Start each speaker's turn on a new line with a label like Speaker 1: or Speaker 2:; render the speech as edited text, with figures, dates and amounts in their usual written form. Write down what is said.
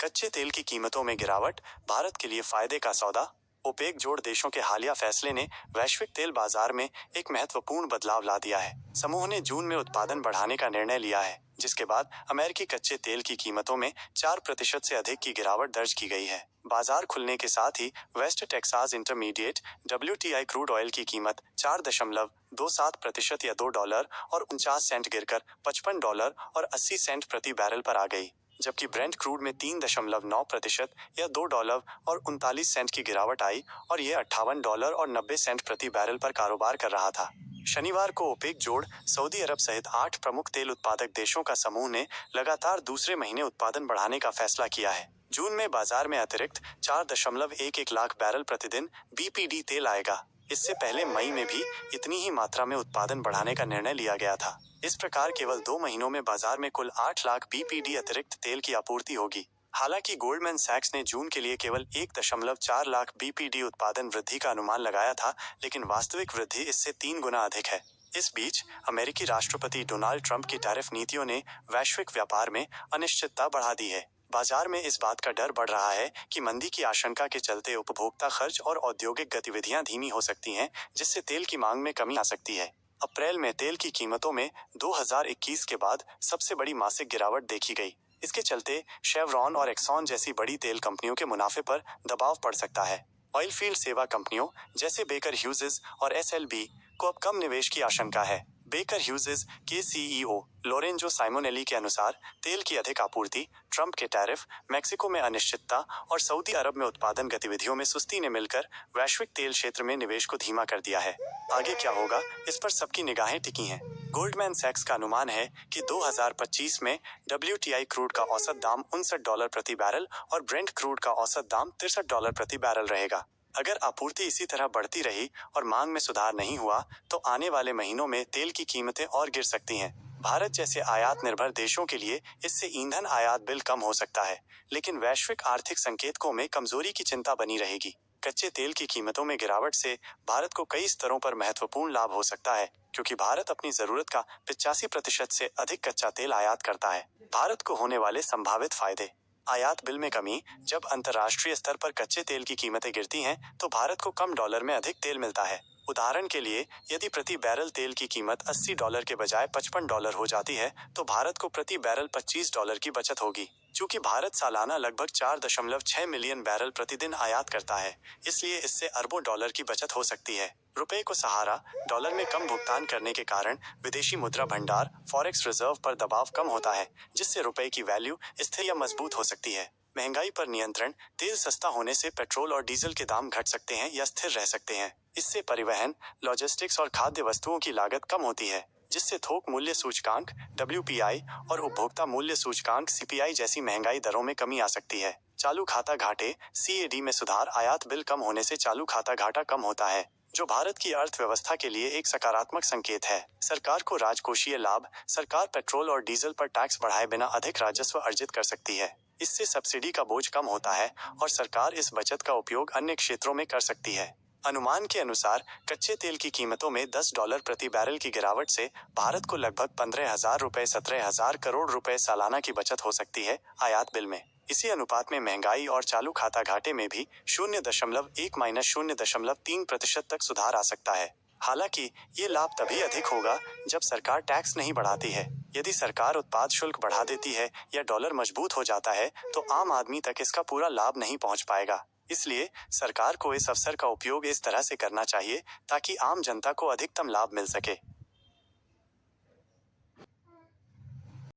Speaker 1: कच्चे तेल की कीमतों में गिरावट, भारत के लिए फायदे का सौदा। ओपेक जोड़ देशों के हालिया फैसले ने वैश्विक तेल बाजार में एक महत्वपूर्ण बदलाव ला दिया है। समूह ने जून में उत्पादन बढ़ाने का निर्णय लिया है, जिसके बाद अमेरिकी कच्चे तेल की कीमतों में 4% से अधिक की गिरावट दर्ज की गई है। बाजार खुलने के साथ ही West Texas Intermediate WTI crude oil की कीमत 4.27% या $2 और 49 सेंट गिरकर $55 और 80 सेंट प्रति बैरल पर आ गई, जबकि ब्रेंट क्रूड में 3.9% या $2 और 39 सेंट की गिरावट आई और ये $58 और 90 सेंट प्रति बैरल पर कारोबार कर रहा था। शनिवार को ओपेक जोड़ सऊदी अरब सहित 8 प्रमुख तेल उत्पादक देशों का समूह ने लगातार दूसरे महीने उत्पादन बढ़ाने का फैसला किया है। जून में बाजार में अतिरिक्त 4.11 लाख बैरल प्रतिदिन BPD तेल आएगा। इससे पहले मई में भी इतनी ही मात्रा में उत्पादन बढ़ाने का निर्णय लिया गया था। इस प्रकार केवल 2 महीनों में बाजार में कुल 8 लाख BPD अतिरिक्त तेल की आपूर्ति होगी। हालांकि गोल्डमैन सैक्स ने जून के लिए केवल 1.4 लाख BPD उत्पादन वृद्धि का अनुमान लगाया था, लेकिन वास्तविक वृद्धि इससे 3 गुना अधिक है। इस बीच अमेरिकी राष्ट्रपति डोनाल्ड ट्रंप की टैरिफ नीतियों ने वैश्विक व्यापार में अनिश्चितता बढ़ा दी है। बाजार में इस बात का डर बढ़ रहा है कि मंदी की आशंका के चलते उपभोक्ता खर्च और औद्योगिक गतिविधियां धीमी हो सकती हैं, जिससे तेल की मांग में कमी आ सकती है। अप्रैल में तेल की कीमतों में 2021 के बाद सबसे बड़ी मासिक गिरावट देखी गई। इसके चलते शेवरॉन और एक्सॉन जैसी बड़ी तेल कंपनियों के मुनाफे पर दबाव पड़ सकता है। ऑयल फील्ड सेवा कंपनियों जैसे बेकर ह्यूजेस और SLB को अब कम निवेश की आशंका है। बेकर ह्यूजेस के CEO लोरेंजो साइमोनेली के अनुसार तेल की अधिक आपूर्ति, ट्रंप के टैरिफ, मेक्सिको में अनिश्चितता और सऊदी अरब में उत्पादन गतिविधियों में सुस्ती ने मिलकर वैश्विक तेल क्षेत्र में निवेश को धीमा कर दिया है। आगे क्या होगा, इस पर सबकी निगाहें टिकी हैं। गोल्डमैन सैक्स का अनुमान है कि 2025 में WTI क्रूड का औसत दाम $59 प्रति बैरल और ब्रेंट क्रूड का औसत दाम $63 प्रति बैरल रहेगा। अगर आपूर्ति इसी तरह बढ़ती रही और मांग में सुधार नहीं हुआ, तो आने वाले महीनों में तेल की कीमतें और गिर सकती हैं। भारत जैसे आयात निर्भर देशों के लिए इससे ईंधन आयात बिल कम हो सकता है, लेकिन वैश्विक आर्थिक संकेतकों में कमजोरी की चिंता बनी रहेगी। कच्चे तेल की कीमतों में गिरावट से भारत को कई स्तरों पर महत्वपूर्ण लाभ हो सकता है, क्योंकि भारत अपनी जरूरत का 85% से अधिक कच्चा तेल आयात करता है। भारत को होने वाले संभावित फायदे। आयात बिल में कमी। जब अंतर्राष्ट्रीय स्तर पर कच्चे तेल की कीमतें गिरती हैं, तो भारत को कम डॉलर में अधिक तेल मिलता है। उदाहरण के लिए, यदि प्रति बैरल तेल की कीमत $80 के बजाय $55 हो जाती है, तो भारत को प्रति बैरल $25 की बचत होगी। चूंकि भारत सालाना लगभग 4.6 मिलियन बैरल प्रतिदिन आयात करता है, इसलिए इससे अरबों डॉलर की बचत हो सकती है। रुपए को सहारा, डॉलर में कम भुगतान करने के कारण विदेशी मुद्रा भंडार फॉरेक्स रिजर्व पर दबाव कम होता है, जिससे रुपए की वैल्यू स्थिर या मजबूत हो सकती है। महंगाई पर नियंत्रण। तेल सस्ता होने से पेट्रोल और डीजल के दाम घट सकते हैं या स्थिर रह सकते हैं। इससे परिवहन, लॉजिस्टिक्स और खाद्य वस्तुओं की लागत कम होती है, जिससे थोक मूल्य सूचकांक WPI और उपभोक्ता मूल्य सूचकांक CPI जैसी महंगाई दरों में कमी आ सकती है। चालू खाता घाटे CAD में सुधार। आयात बिल कम होने से चालू खाता घाटा कम होता है, जो भारत की अर्थव्यवस्था के लिए एक सकारात्मक संकेत है। सरकार को राजकोषीय लाभ। सरकार पेट्रोल और डीजल पर टैक्स बढ़ाए बिना अधिक राजस्व अर्जित कर सकती है। इससे सब्सिडी का बोझ कम होता है और सरकार इस बचत का उपयोग अन्य क्षेत्रों में कर सकती है। अनुमान के अनुसार कच्चे तेल की कीमतों में $10 प्रति बैरल की गिरावट से भारत को लगभग 15,000 रुपए 17,000 करोड़ रुपए सालाना की बचत हो सकती है आयात बिल में। इसी अनुपात में महंगाई और चालू खाता घाटे में भी 0.1-0.3% तक सुधार आ सकता है। हालांकि ये लाभ तभी अधिक होगा जब सरकार टैक्स नहीं बढ़ाती है। यदि सरकार उत्पाद शुल्क बढ़ा देती है या डॉलर मजबूत हो जाता है, तो आम आदमी तक इसका पूरा लाभ नहीं पहुंच पाएगा। इसलिए सरकार को इस अवसर का उपयोग इस तरह से करना चाहिए ताकि आम जनता को अधिकतम लाभ मिल सके।